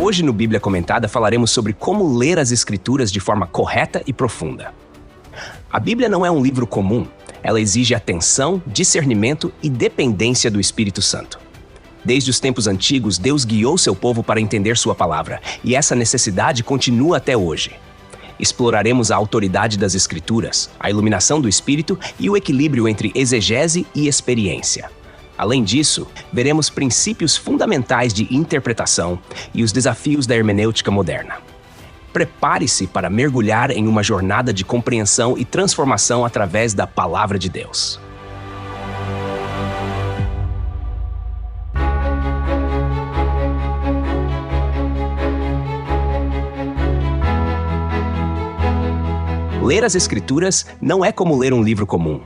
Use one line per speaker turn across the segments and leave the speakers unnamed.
Hoje no Bíblia Comentada falaremos sobre como ler as Escrituras de forma correta e profunda. A Bíblia não é um livro comum, ela exige atenção, discernimento e dependência do Espírito Santo. Desde os tempos antigos, Deus guiou seu povo para entender sua palavra, e essa necessidade continua até hoje. Exploraremos a autoridade das Escrituras, a iluminação do Espírito e o equilíbrio entre exegese e experiência. Além disso, veremos princípios fundamentais de interpretação e os desafios da hermenêutica moderna. Prepare-se para mergulhar em uma jornada de compreensão e transformação através da Palavra de Deus. Ler as Escrituras não é como ler um livro comum.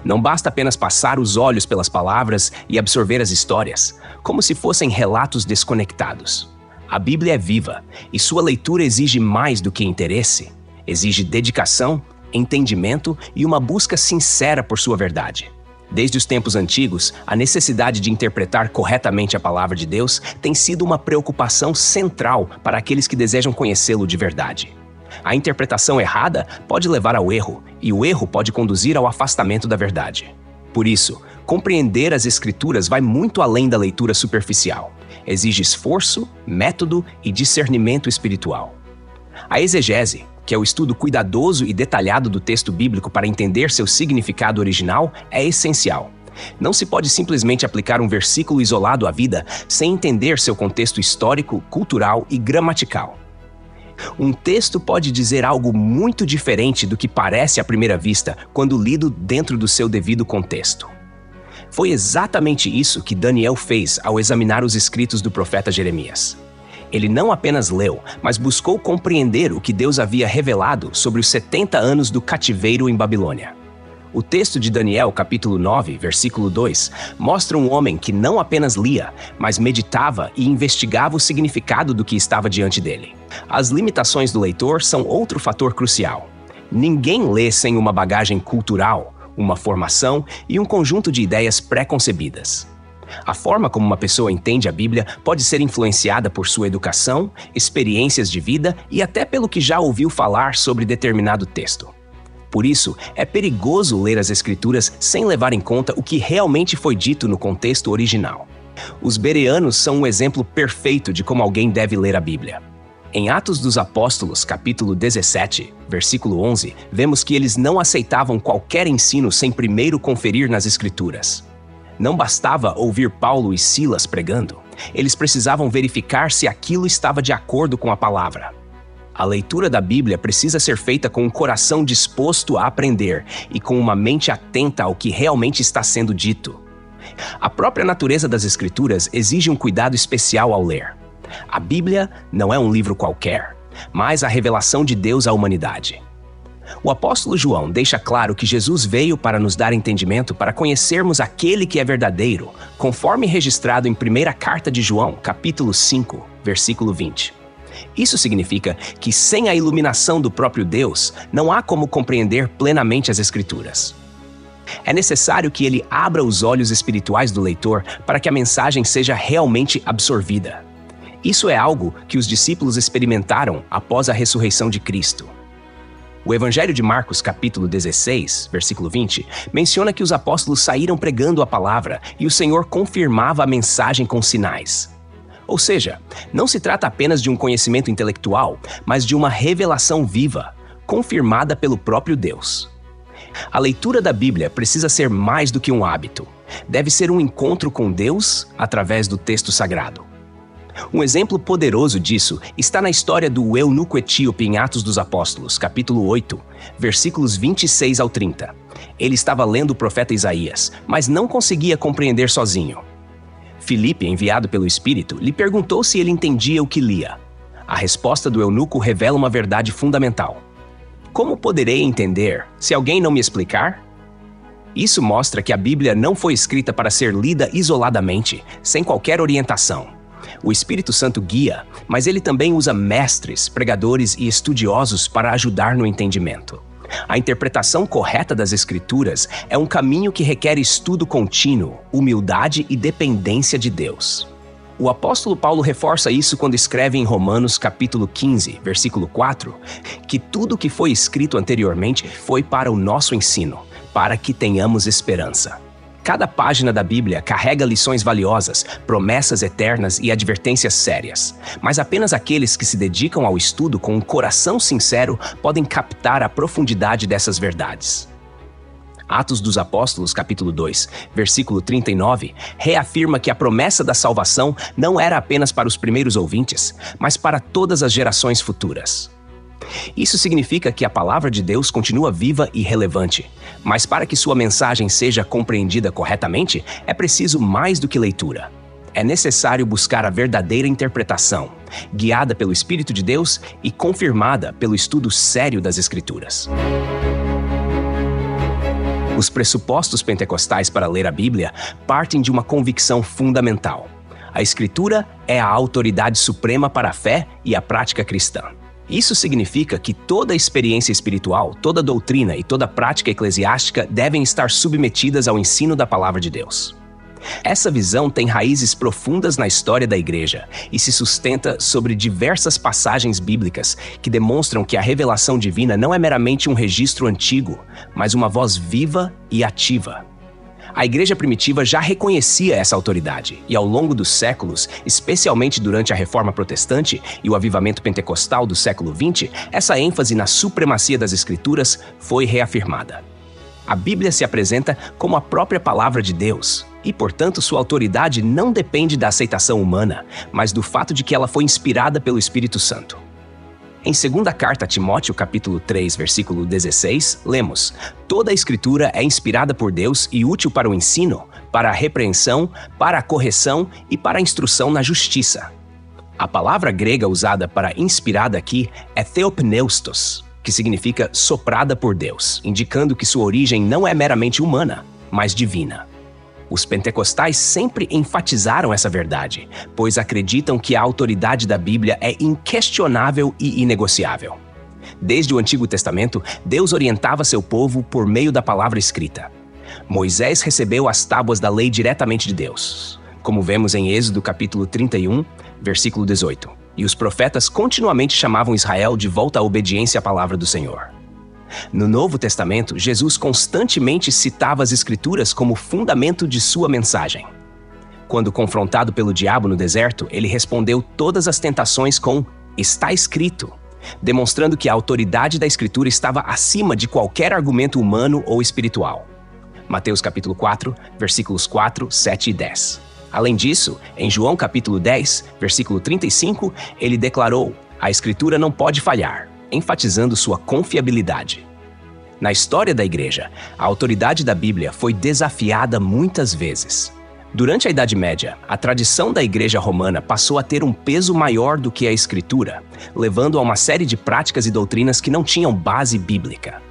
Não basta apenas passar os olhos pelas palavras e absorver as histórias, como se fossem relatos desconectados. A Bíblia é viva, e sua leitura exige mais do que interesse. Exige dedicação, entendimento e uma busca sincera por sua verdade. Desde os tempos antigos, a necessidade de interpretar corretamente a palavra de Deus tem sido uma preocupação central para aqueles que desejam conhecê-lo de verdade. A interpretação errada pode levar ao erro, e o erro pode conduzir ao afastamento da verdade. Por isso, compreender as Escrituras vai muito além da leitura superficial. Exige esforço, método e discernimento espiritual. A exegese, que é o estudo cuidadoso e detalhado do texto bíblico para entender seu significado original, é essencial. Não se pode simplesmente aplicar um versículo isolado à vida sem entender seu contexto histórico, cultural e gramatical. Um texto pode dizer algo muito diferente do que parece à primeira vista quando lido dentro do seu devido contexto. Foi exatamente isso que Daniel fez ao examinar os escritos do profeta Jeremias. Ele não apenas leu, mas buscou compreender o que Deus havia revelado sobre os 70 anos do cativeiro em Babilônia. O texto de Daniel, capítulo 9, versículo 2, mostra um homem que não apenas lia, mas meditava e investigava o significado do que estava diante dele. As limitações do leitor são outro fator crucial. Ninguém lê sem uma bagagem cultural, uma formação e um conjunto de ideias pré-concebidas. A forma como uma pessoa entende a Bíblia pode ser influenciada por sua educação, experiências de vida e até pelo que já ouviu falar sobre determinado texto. Por isso, é perigoso ler as Escrituras sem levar em conta o que realmente foi dito no contexto original. Os bereanos são um exemplo perfeito de como alguém deve ler a Bíblia. Em Atos dos Apóstolos, capítulo 17, versículo 11, vemos que eles não aceitavam qualquer ensino sem primeiro conferir nas Escrituras. Não bastava ouvir Paulo e Silas pregando, eles precisavam verificar se aquilo estava de acordo com a palavra. A leitura da Bíblia precisa ser feita com um coração disposto a aprender e com uma mente atenta ao que realmente está sendo dito. A própria natureza das Escrituras exige um cuidado especial ao ler. A Bíblia não é um livro qualquer, mas a revelação de Deus à humanidade. O apóstolo João deixa claro que Jesus veio para nos dar entendimento para conhecermos aquele que é verdadeiro, conforme registrado em 1ª Carta de João, capítulo 5, versículo 20. Isso significa que sem a iluminação do próprio Deus, não há como compreender plenamente as Escrituras. É necessário que ele abra os olhos espirituais do leitor para que a mensagem seja realmente absorvida. Isso é algo que os discípulos experimentaram após a ressurreição de Cristo. O Evangelho de Marcos, capítulo 16, versículo 20, menciona que os apóstolos saíram pregando a palavra e o Senhor confirmava a mensagem com sinais. Ou seja, não se trata apenas de um conhecimento intelectual, mas de uma revelação viva, confirmada pelo próprio Deus. A leitura da Bíblia precisa ser mais do que um hábito. Deve ser um encontro com Deus através do texto sagrado. Um exemplo poderoso disso está na história do eunuco etíope em Atos dos Apóstolos, capítulo 8, versículos 26 ao 30. Ele estava lendo o profeta Isaías, mas não conseguia compreender sozinho. Filipe, enviado pelo Espírito, lhe perguntou se ele entendia o que lia. A resposta do eunuco revela uma verdade fundamental. Como poderei entender se alguém não me explicar? Isso mostra que a Bíblia não foi escrita para ser lida isoladamente, sem qualquer orientação. O Espírito Santo guia, mas ele também usa mestres, pregadores e estudiosos para ajudar no entendimento. A interpretação correta das Escrituras é um caminho que requer estudo contínuo, humildade e dependência de Deus. O apóstolo Paulo reforça isso quando escreve em Romanos capítulo 15, versículo 4, que tudo que foi escrito anteriormente foi para o nosso ensino, para que tenhamos esperança. Cada página da Bíblia carrega lições valiosas, promessas eternas e advertências sérias. Mas apenas aqueles que se dedicam ao estudo com um coração sincero podem captar a profundidade dessas verdades. Atos dos Apóstolos, capítulo 2, versículo 39, reafirma que a promessa da salvação não era apenas para os primeiros ouvintes, mas para todas as gerações futuras. Isso significa que a palavra de Deus continua viva e relevante, mas para que sua mensagem seja compreendida corretamente, é preciso mais do que leitura. É necessário buscar a verdadeira interpretação, guiada pelo Espírito de Deus e confirmada pelo estudo sério das Escrituras. Os pressupostos pentecostais para ler a Bíblia partem de uma convicção fundamental. A Escritura é a autoridade suprema para a fé e a prática cristã. Isso significa que toda experiência espiritual, toda doutrina e toda prática eclesiástica devem estar submetidas ao ensino da Palavra de Deus. Essa visão tem raízes profundas na história da Igreja e se sustenta sobre diversas passagens bíblicas que demonstram que a revelação divina não é meramente um registro antigo, mas uma voz viva e ativa. A Igreja primitiva já reconhecia essa autoridade e, ao longo dos séculos, especialmente durante a Reforma Protestante e o Avivamento Pentecostal do século XX, essa ênfase na supremacia das Escrituras foi reafirmada. A Bíblia se apresenta como a própria Palavra de Deus e, portanto, sua autoridade não depende da aceitação humana, mas do fato de que ela foi inspirada pelo Espírito Santo. Em 2ª Carta a Timóteo, capítulo 3, versículo 16, lemos: "Toda a Escritura é inspirada por Deus e útil para o ensino, para a repreensão, para a correção e para a instrução na justiça." A palavra grega usada para inspirada aqui é theopneustos, que significa soprada por Deus, indicando que sua origem não é meramente humana, mas divina. Os pentecostais sempre enfatizaram essa verdade, pois acreditam que a autoridade da Bíblia é inquestionável e inegociável. Desde o Antigo Testamento, Deus orientava seu povo por meio da palavra escrita. Moisés recebeu as tábuas da lei diretamente de Deus, como vemos em Êxodo capítulo 31, versículo 18. E os profetas continuamente chamavam Israel de volta à obediência à palavra do Senhor. No Novo Testamento, Jesus constantemente citava as Escrituras como fundamento de sua mensagem. Quando confrontado pelo diabo no deserto, ele respondeu todas as tentações com "está escrito", demonstrando que a autoridade da Escritura estava acima de qualquer argumento humano ou espiritual. Mateus capítulo 4, versículos 4, 7 e 10. Além disso, em João capítulo 10, versículo 35, ele declarou: "A Escritura não pode falhar", enfatizando sua confiabilidade. Na história da Igreja, a autoridade da Bíblia foi desafiada muitas vezes. Durante a Idade Média, a tradição da Igreja Romana passou a ter um peso maior do que a Escritura, levando a uma série de práticas e doutrinas que não tinham base bíblica.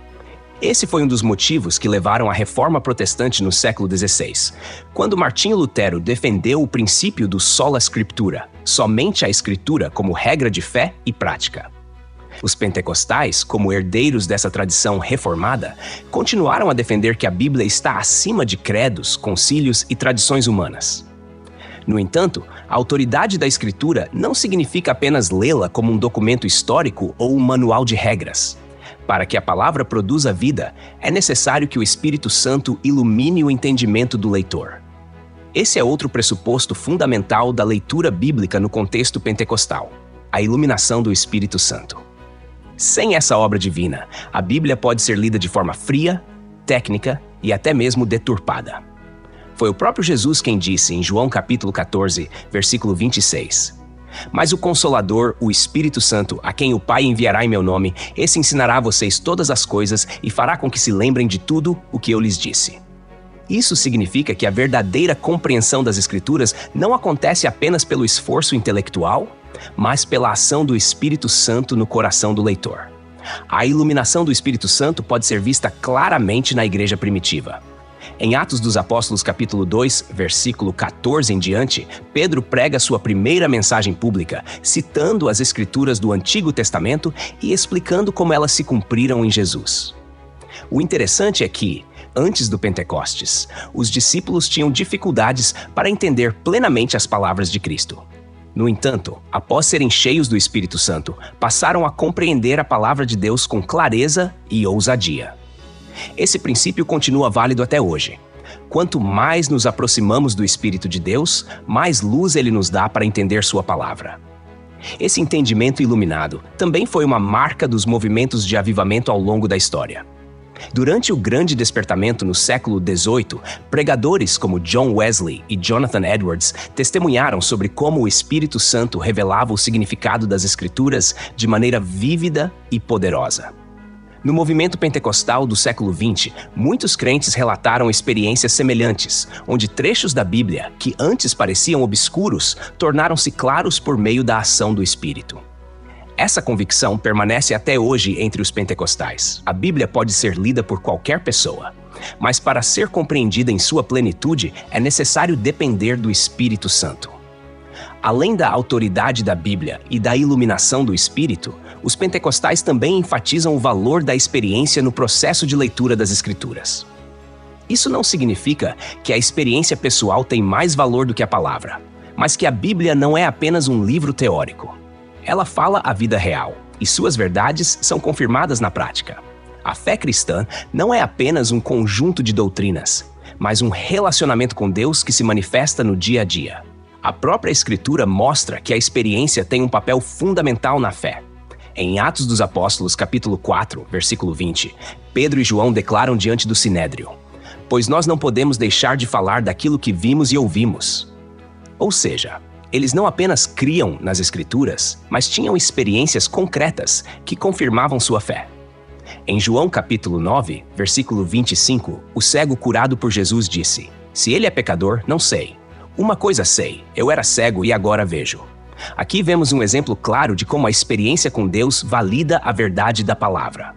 Esse foi um dos motivos que levaram à Reforma Protestante no século XVI, quando Martinho Lutero defendeu o princípio do sola scriptura, somente a Escritura como regra de fé e prática. Os pentecostais, como herdeiros dessa tradição reformada, continuaram a defender que a Bíblia está acima de credos, concílios e tradições humanas. No entanto, a autoridade da Escritura não significa apenas lê-la como um documento histórico ou um manual de regras. Para que a palavra produza vida, é necessário que o Espírito Santo ilumine o entendimento do leitor. Esse é outro pressuposto fundamental da leitura bíblica no contexto pentecostal: a iluminação do Espírito Santo. Sem essa obra divina, a Bíblia pode ser lida de forma fria, técnica e até mesmo deturpada. Foi o próprio Jesus quem disse em João capítulo 14, versículo 26: "Mas o Consolador, o Espírito Santo, a quem o Pai enviará em meu nome, esse ensinará a vocês todas as coisas e fará com que se lembrem de tudo o que eu lhes disse." Isso significa que a verdadeira compreensão das Escrituras não acontece apenas pelo esforço intelectual, mas pela ação do Espírito Santo no coração do leitor. A iluminação do Espírito Santo pode ser vista claramente na igreja primitiva. Em Atos dos Apóstolos capítulo 2, versículo 14 em diante, Pedro prega sua primeira mensagem pública, citando as Escrituras do Antigo Testamento e explicando como elas se cumpriram em Jesus. O interessante é que, antes do Pentecostes, os discípulos tinham dificuldades para entender plenamente as palavras de Cristo. No entanto, após serem cheios do Espírito Santo, passaram a compreender a palavra de Deus com clareza e ousadia. Esse princípio continua válido até hoje. Quanto mais nos aproximamos do Espírito de Deus, mais luz ele nos dá para entender sua palavra. Esse entendimento iluminado também foi uma marca dos movimentos de avivamento ao longo da história. Durante o Grande Despertamento no século XVIII, pregadores como John Wesley e Jonathan Edwards testemunharam sobre como o Espírito Santo revelava o significado das Escrituras de maneira vívida e poderosa. No movimento pentecostal do século XX, muitos crentes relataram experiências semelhantes, onde trechos da Bíblia, que antes pareciam obscuros, tornaram-se claros por meio da ação do Espírito. Essa convicção permanece até hoje entre os pentecostais. A Bíblia pode ser lida por qualquer pessoa, mas para ser compreendida em sua plenitude, é necessário depender do Espírito Santo. Além da autoridade da Bíblia e da iluminação do Espírito, os pentecostais também enfatizam o valor da experiência no processo de leitura das Escrituras. Isso não significa que a experiência pessoal tem mais valor do que a palavra, mas que a Bíblia não é apenas um livro teórico. Ela fala a vida real, e suas verdades são confirmadas na prática. A fé cristã não é apenas um conjunto de doutrinas, mas um relacionamento com Deus que se manifesta no dia a dia. A própria Escritura mostra que a experiência tem um papel fundamental na fé. Em Atos dos Apóstolos, capítulo 4, versículo 20, Pedro e João declaram diante do Sinédrio: "Pois nós não podemos deixar de falar daquilo que vimos e ouvimos." Ou seja, eles não apenas criam nas Escrituras, mas tinham experiências concretas que confirmavam sua fé. Em João capítulo 9, versículo 25, o cego curado por Jesus disse: "Se ele é pecador, não sei. Uma coisa sei, eu era cego e agora vejo." Aqui vemos um exemplo claro de como a experiência com Deus valida a verdade da palavra.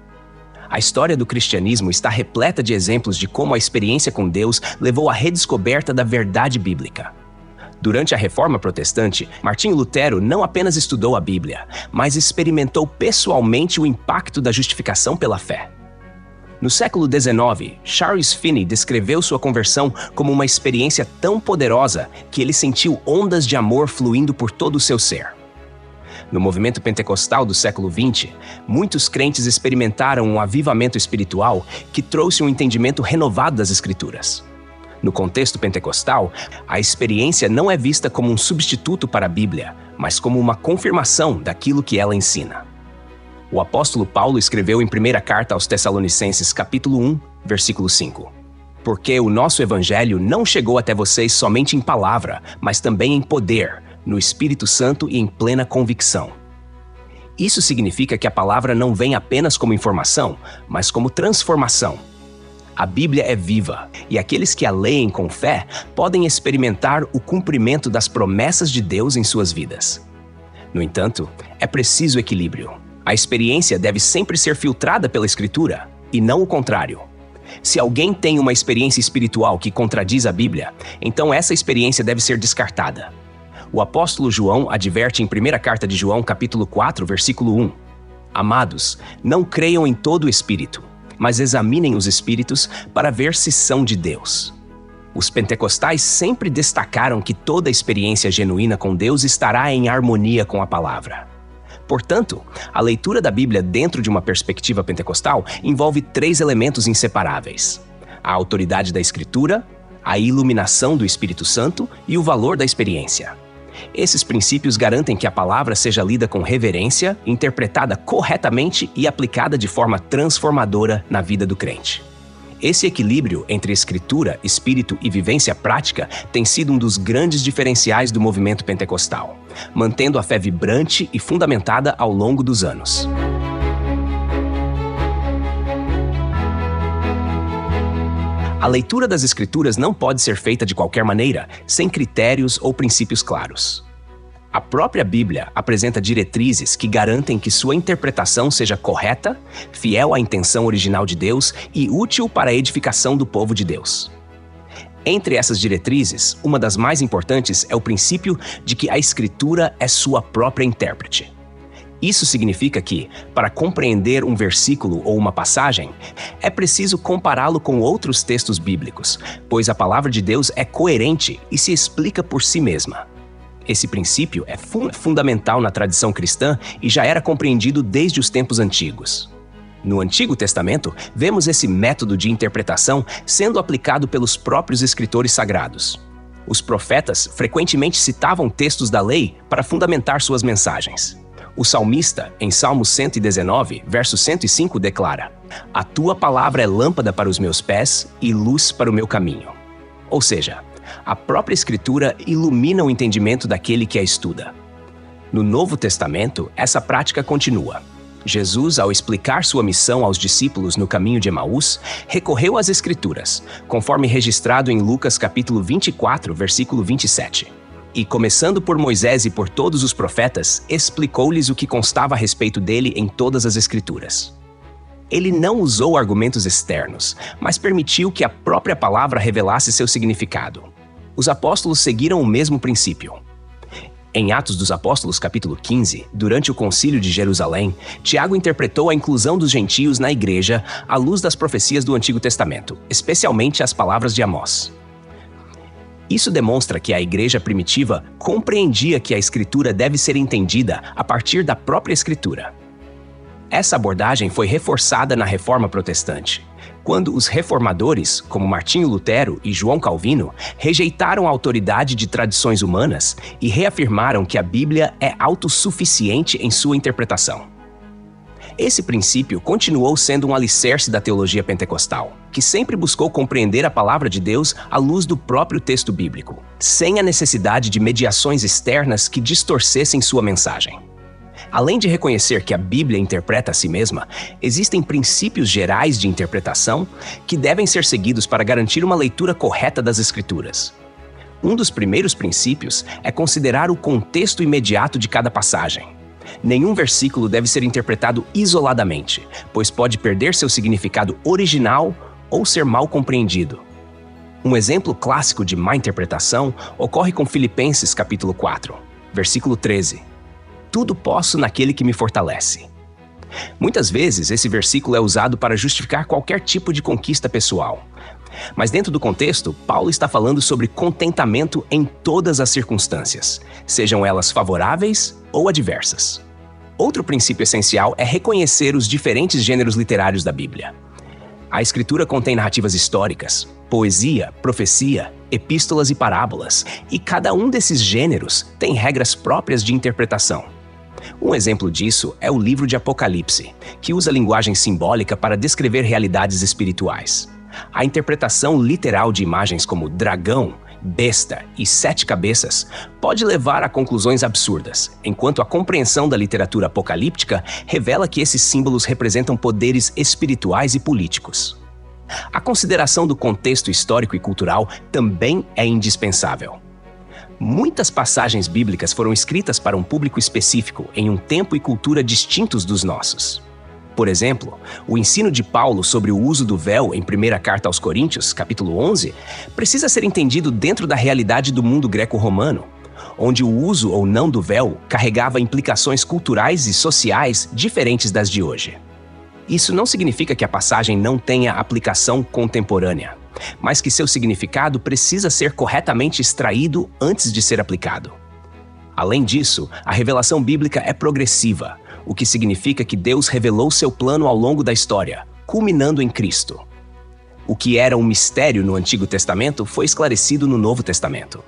A história do cristianismo está repleta de exemplos de como a experiência com Deus levou à redescoberta da verdade bíblica. Durante a Reforma Protestante, Martinho Lutero não apenas estudou a Bíblia, mas experimentou pessoalmente o impacto da justificação pela fé. No século XIX, Charles Finney descreveu sua conversão como uma experiência tão poderosa que ele sentiu ondas de amor fluindo por todo o seu ser. No movimento pentecostal do século XX, muitos crentes experimentaram um avivamento espiritual que trouxe um entendimento renovado das Escrituras. No contexto pentecostal, a experiência não é vista como um substituto para a Bíblia, mas como uma confirmação daquilo que ela ensina. O apóstolo Paulo escreveu em 1ª carta aos Tessalonicenses, capítulo 1, versículo 5. "Porque o nosso evangelho não chegou até vocês somente em palavra, mas também em poder, no Espírito Santo e em plena convicção." Isso significa que a palavra não vem apenas como informação, mas como transformação. A Bíblia é viva, e aqueles que a leem com fé podem experimentar o cumprimento das promessas de Deus em suas vidas. No entanto, é preciso equilíbrio. A experiência deve sempre ser filtrada pela Escritura, e não o contrário. Se alguém tem uma experiência espiritual que contradiz a Bíblia, então essa experiência deve ser descartada. O apóstolo João adverte em 1ª carta de João, capítulo 4, versículo 1. "Amados, não creiam em todo o espírito, mas examinem os espíritos para ver se são de Deus." Os pentecostais sempre destacaram que toda experiência genuína com Deus estará em harmonia com a palavra. Portanto, a leitura da Bíblia dentro de uma perspectiva pentecostal envolve 3 elementos inseparáveis: a autoridade da Escritura, a iluminação do Espírito Santo e o valor da experiência. Esses princípios garantem que a palavra seja lida com reverência, interpretada corretamente e aplicada de forma transformadora na vida do crente. Esse equilíbrio entre Escritura, Espírito e vivência prática tem sido um dos grandes diferenciais do movimento pentecostal, mantendo a fé vibrante e fundamentada ao longo dos anos. A leitura das Escrituras não pode ser feita de qualquer maneira, sem critérios ou princípios claros. A própria Bíblia apresenta diretrizes que garantem que sua interpretação seja correta, fiel à intenção original de Deus e útil para a edificação do povo de Deus. Entre essas diretrizes, uma das mais importantes é o princípio de que a Escritura é sua própria intérprete. Isso significa que, para compreender um versículo ou uma passagem, é preciso compará-lo com outros textos bíblicos, pois a palavra de Deus é coerente e se explica por si mesma. Esse princípio é fundamental na tradição cristã e já era compreendido desde os tempos antigos. No Antigo Testamento, vemos esse método de interpretação sendo aplicado pelos próprios escritores sagrados. Os profetas frequentemente citavam textos da lei para fundamentar suas mensagens. O salmista, em Salmo 119, verso 105, declara: "A tua palavra é lâmpada para os meus pés e luz para o meu caminho." Ou seja, a própria Escritura ilumina o entendimento daquele que a estuda. No Novo Testamento, essa prática continua. Jesus, ao explicar sua missão aos discípulos no caminho de Emaús, recorreu às Escrituras, conforme registrado em Lucas capítulo 24, versículo 27. E, começando por Moisés e por todos os profetas, explicou-lhes o que constava a respeito dele em todas as Escrituras. Ele não usou argumentos externos, mas permitiu que a própria palavra revelasse seu significado. Os apóstolos seguiram o mesmo princípio. Em Atos dos Apóstolos, capítulo 15, durante o Concílio de Jerusalém, Tiago interpretou a inclusão dos gentios na igreja à luz das profecias do Antigo Testamento, especialmente as palavras de Amós. Isso demonstra que a igreja primitiva compreendia que a Escritura deve ser entendida a partir da própria Escritura. Essa abordagem foi reforçada na Reforma Protestante, quando os reformadores, como Martinho Lutero e João Calvino, rejeitaram a autoridade de tradições humanas e reafirmaram que a Bíblia é autossuficiente em sua interpretação. Esse princípio continuou sendo um alicerce da teologia pentecostal, que sempre buscou compreender a palavra de Deus à luz do próprio texto bíblico, sem a necessidade de mediações externas que distorcessem sua mensagem. Além de reconhecer que a Bíblia interpreta a si mesma, existem princípios gerais de interpretação que devem ser seguidos para garantir uma leitura correta das Escrituras. Um dos primeiros princípios é considerar o contexto imediato de cada passagem. Nenhum versículo deve ser interpretado isoladamente, pois pode perder seu significado original ou ser mal compreendido. Um exemplo clássico de má interpretação ocorre com Filipenses capítulo 4, versículo 13. "Tudo posso naquele que me fortalece." Muitas vezes, esse versículo é usado para justificar qualquer tipo de conquista pessoal. Mas dentro do contexto, Paulo está falando sobre contentamento em todas as circunstâncias, sejam elas favoráveis ou adversas. Outro princípio essencial é reconhecer os diferentes gêneros literários da Bíblia. A Escritura contém narrativas históricas, poesia, profecia, epístolas e parábolas, e cada um desses gêneros tem regras próprias de interpretação. Um exemplo disso é o livro de Apocalipse, que usa linguagem simbólica para descrever realidades espirituais. A interpretação literal de imagens como dragão, besta e 7 cabeças pode levar a conclusões absurdas, enquanto a compreensão da literatura apocalíptica revela que esses símbolos representam poderes espirituais e políticos. A consideração do contexto histórico e cultural também é indispensável. Muitas passagens bíblicas foram escritas para um público específico em um tempo e cultura distintos dos nossos. Por exemplo, o ensino de Paulo sobre o uso do véu em 1ª Carta aos Coríntios, capítulo 11, precisa ser entendido dentro da realidade do mundo greco-romano, onde o uso ou não do véu carregava implicações culturais e sociais diferentes das de hoje. Isso não significa que a passagem não tenha aplicação contemporânea, mas que seu significado precisa ser corretamente extraído antes de ser aplicado. Além disso, a revelação bíblica é progressiva, o que significa que Deus revelou seu plano ao longo da história, culminando em Cristo. O que era um mistério no Antigo Testamento foi esclarecido no Novo Testamento.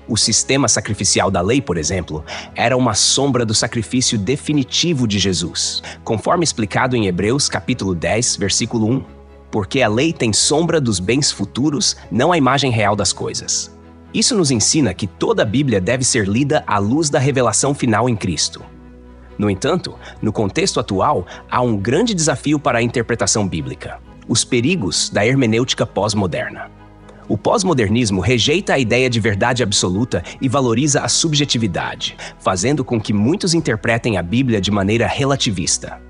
O sistema sacrificial da lei, por exemplo, era uma sombra do sacrifício definitivo de Jesus, conforme explicado em Hebreus capítulo 10, versículo 1. Porque a lei tem sombra dos bens futuros, não a imagem real das coisas. Isso nos ensina que toda a Bíblia deve ser lida à luz da revelação final em Cristo. No entanto, no contexto atual, há um grande desafio para a interpretação bíblica: os perigos da hermenêutica pós-moderna. O pós-modernismo rejeita a ideia de verdade absoluta e valoriza a subjetividade, fazendo com que muitos interpretem a Bíblia de maneira relativista.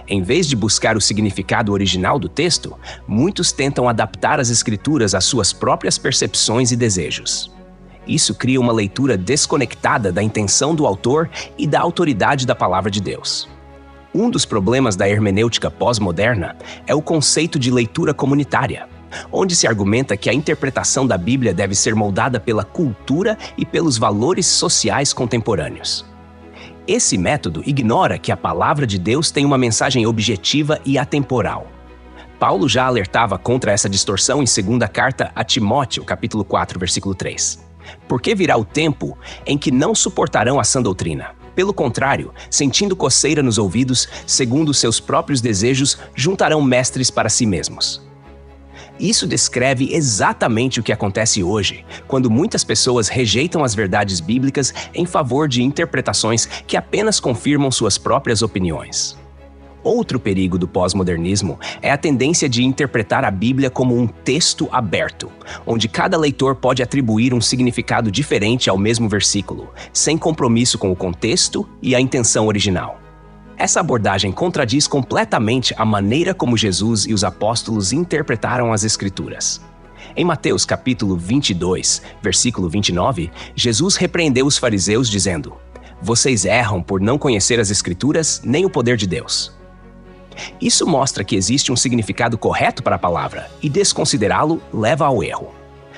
Em vez de buscar o significado original do texto, muitos tentam adaptar as Escrituras às suas próprias percepções e desejos. Isso cria uma leitura desconectada da intenção do autor e da autoridade da palavra de Deus. Um dos problemas da hermenêutica pós-moderna é o conceito de leitura comunitária, onde se argumenta que a interpretação da Bíblia deve ser moldada pela cultura e pelos valores sociais contemporâneos. Esse método ignora que a palavra de Deus tem uma mensagem objetiva e atemporal. Paulo já alertava contra essa distorção em 2ª carta a Timóteo, capítulo 4, versículo 3. Porque virá o tempo em que não suportarão a sã doutrina. Pelo contrário, sentindo coceira nos ouvidos, segundo seus próprios desejos, juntarão mestres para si mesmos. Isso descreve exatamente o que acontece hoje, quando muitas pessoas rejeitam as verdades bíblicas em favor de interpretações que apenas confirmam suas próprias opiniões. Outro perigo do pós-modernismo é a tendência de interpretar a Bíblia como um texto aberto, onde cada leitor pode atribuir um significado diferente ao mesmo versículo, sem compromisso com o contexto e a intenção original. Essa abordagem contradiz completamente a maneira como Jesus e os apóstolos interpretaram as Escrituras. Em Mateus capítulo 22, versículo 29, Jesus repreendeu os fariseus dizendo: "Vocês erram por não conhecer as Escrituras nem o poder de Deus." Isso mostra que existe um significado correto para a palavra, e desconsiderá-lo leva ao erro.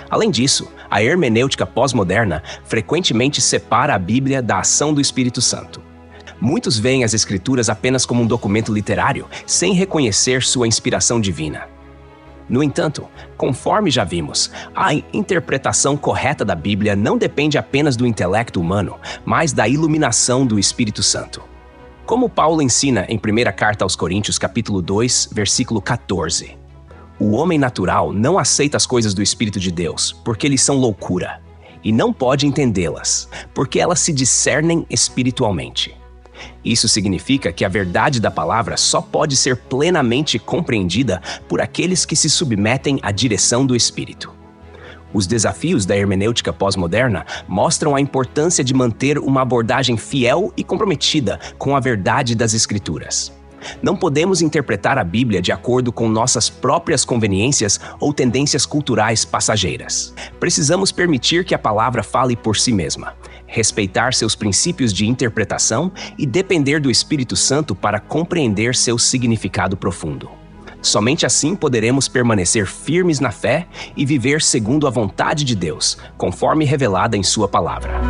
Além disso, a hermenêutica pós-moderna frequentemente separa a Bíblia da ação do Espírito Santo. Muitos veem as Escrituras apenas como um documento literário, sem reconhecer sua inspiração divina. No entanto, conforme já vimos, a interpretação correta da Bíblia não depende apenas do intelecto humano, mas da iluminação do Espírito Santo. Como Paulo ensina em 1ª carta aos Coríntios, capítulo 2, versículo 14. O homem natural não aceita as coisas do Espírito de Deus, porque lhes são loucura, e não pode entendê-las, porque elas se discernem espiritualmente. Isso significa que a verdade da palavra só pode ser plenamente compreendida por aqueles que se submetem à direção do Espírito. Os desafios da hermenêutica pós-moderna mostram a importância de manter uma abordagem fiel e comprometida com a verdade das Escrituras. Não podemos interpretar a Bíblia de acordo com nossas próprias conveniências ou tendências culturais passageiras. Precisamos permitir que a palavra fale por si mesma, respeitar seus princípios de interpretação e depender do Espírito Santo para compreender seu significado profundo. Somente assim poderemos permanecer firmes na fé e viver segundo a vontade de Deus, conforme revelada em sua palavra.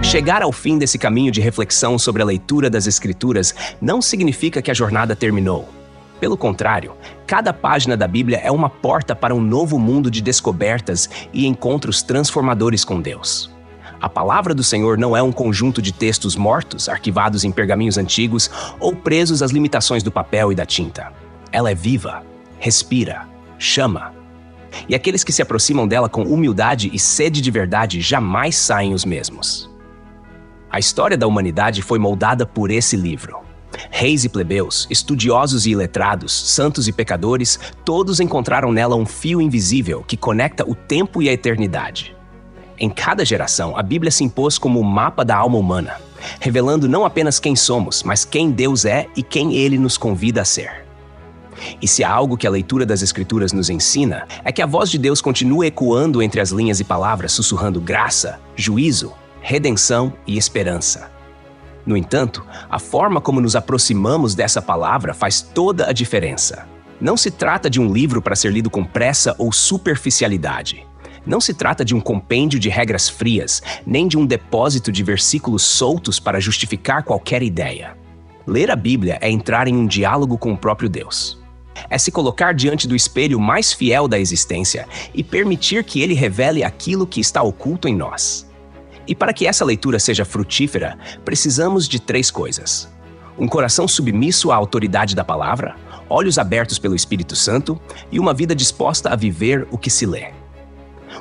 Chegar ao fim desse caminho de reflexão sobre a leitura das Escrituras não significa que a jornada terminou. Pelo contrário, cada página da Bíblia é uma porta para um novo mundo de descobertas e encontros transformadores com Deus. A palavra do Senhor não é um conjunto de textos mortos, arquivados em pergaminhos antigos ou presos às limitações do papel e da tinta. Ela é viva, respira, chama. E aqueles que se aproximam dela com humildade e sede de verdade jamais saem os mesmos. A história da humanidade foi moldada por esse livro. Reis e plebeus, estudiosos e iletrados, santos e pecadores, todos encontraram nela um fio invisível que conecta o tempo e a eternidade. Em cada geração, a Bíblia se impôs como o mapa da alma humana, revelando não apenas quem somos, mas quem Deus é e quem Ele nos convida a ser. E se há algo que a leitura das Escrituras nos ensina, é que a voz de Deus continua ecoando entre as linhas e palavras, sussurrando graça, juízo, redenção e esperança. No entanto, a forma como nos aproximamos dessa palavra faz toda a diferença. Não se trata de um livro para ser lido com pressa ou superficialidade. Não se trata de um compêndio de regras frias, nem de um depósito de versículos soltos para justificar qualquer ideia. Ler a Bíblia é entrar em um diálogo com o próprio Deus. É se colocar diante do espelho mais fiel da existência e permitir que Ele revele aquilo que está oculto em nós. E para que essa leitura seja frutífera, precisamos de 3 coisas: um coração submisso à autoridade da palavra, olhos abertos pelo Espírito Santo e uma vida disposta a viver o que se lê.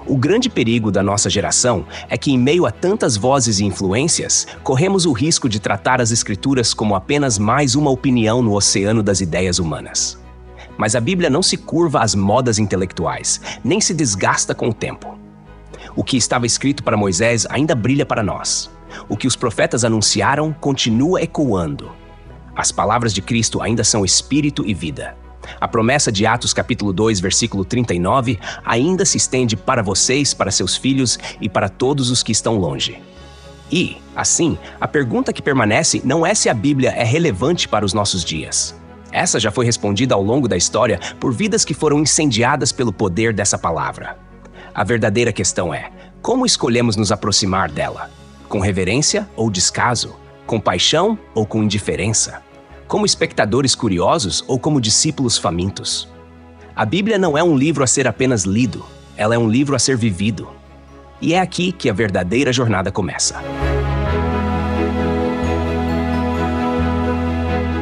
O grande perigo da nossa geração é que, em meio a tantas vozes e influências, corremos o risco de tratar as Escrituras como apenas mais uma opinião no oceano das ideias humanas. Mas a Bíblia não se curva às modas intelectuais, nem se desgasta com o tempo. O que estava escrito para Moisés ainda brilha para nós. O que os profetas anunciaram continua ecoando. As palavras de Cristo ainda são espírito e vida. A promessa de Atos capítulo 2, versículo 39, ainda se estende para vocês, para seus filhos e para todos os que estão longe. E, assim, a pergunta que permanece não é se a Bíblia é relevante para os nossos dias. Essa já foi respondida ao longo da história por vidas que foram incendiadas pelo poder dessa palavra. A verdadeira questão é: como escolhemos nos aproximar dela? Com reverência ou descaso? Com paixão ou com indiferença? Como espectadores curiosos ou como discípulos famintos? A Bíblia não é um livro a ser apenas lido, ela é um livro a ser vivido. E é aqui que a verdadeira jornada começa.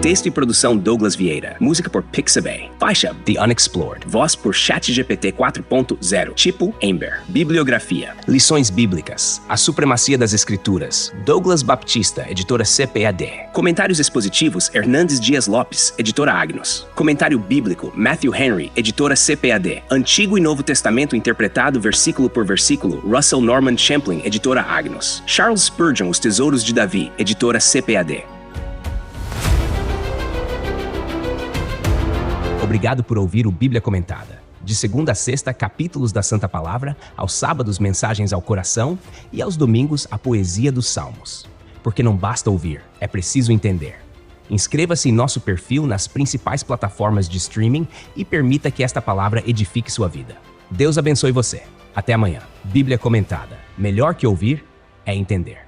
Texto e produção Douglas Vieira. Música por Pixabay. Faixa The Unexplored. Voz por ChatGPT 4.0. Tipo Ember. Bibliografia. Lições bíblicas. A supremacia das escrituras. Douglas Baptista, editora CPAD. Comentários expositivos Hernandes Dias Lopes, editora Agnos. Comentário bíblico Matthew Henry, editora CPAD. Antigo e Novo Testamento interpretado versículo por versículo Russell Norman Champlin, editora Agnos. Charles Spurgeon, Os Tesouros de Davi, editora CPAD. Obrigado por ouvir o Bíblia Comentada. De segunda a sexta, capítulos da Santa Palavra, aos sábados, mensagens ao coração e aos domingos, a poesia dos Salmos. Porque não basta ouvir, é preciso entender. Inscreva-se em nosso perfil nas principais plataformas de streaming e permita que esta palavra edifique sua vida. Deus abençoe você. Até amanhã. Bíblia Comentada. Melhor que ouvir é entender.